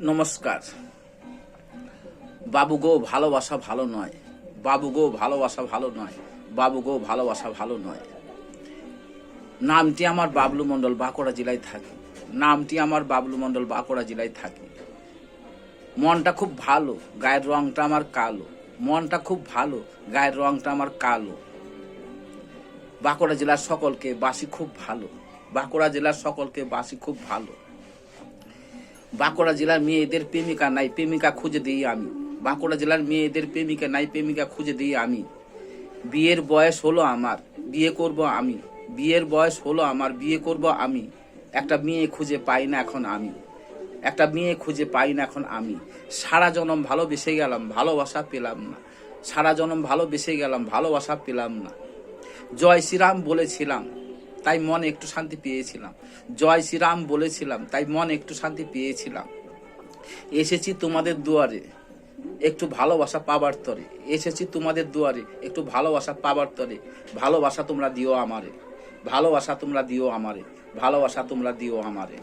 নমস্কার। বাবু গো ভালোবাসা ভালো নয়, বাবু গো ভালোবাসা ভালো নয়, বাবু গো ভালোবাসা ভালো নয়। নামটি আমার বাবলু মণ্ডল, বাঁকুড়া জেলায় থাকি। নামটি আমার বাবলু মণ্ডল, বাঁকুড়া জেলায় থাকি। মনটা খুব ভালো, গায়ের রংটা আমার কালো। মনটা খুব ভালো, গায়ের রংটা আমার কালো। বাঁকুড়া জেলার সকলকে বাসি খুব ভালো, বাঁকুড়া জেলার সকলকে বাসি খুব ভালো। বাঁকুড়া জেলার মেয়েদের প্রেমিকা নাই, প্রেমিকা খুঁজে দিই আমি। বাঁকুড়া জেলার মেয়েদের প্রেমিকা নাই, প্রেমিকা খুঁজে দিই আমি। বিয়ের বয়স হলো আমার, বিয়ে করব আমি। বিয়ের বয়স হলো আমার, বিয়ে করব আমি। একটা মেয়ে খুঁজে পাই না এখন আমি, একটা মেয়ে খুঁজে পাই না এখন আমি। সারা জনম ভালোবেসে গেলাম, ভালোবাসা পেলাম না। সারা জনম ভালোবেসে গেলাম, ভালোবাসা পেলাম না। জয় শ্রীরাম বলেছিলাম, তাই মনে একটু শান্তি পেয়েছিলাম। জয় শ্রীরাম বলেছিলাম, তাই মনে একটু শান্তি পেয়েছিলাম। এসেছি তোমাদের দুয়ারে একটু ভালোবাসা পাবার তরে, এসেছি তোমাদের দুয়ারে একটু ভালোবাসা পাবার তরে। ভালোবাসা তোমরা দিও আমারে, ভালোবাসা তোমরা দিও আমারে, ভালোবাসা তোমরা দিও আমারে।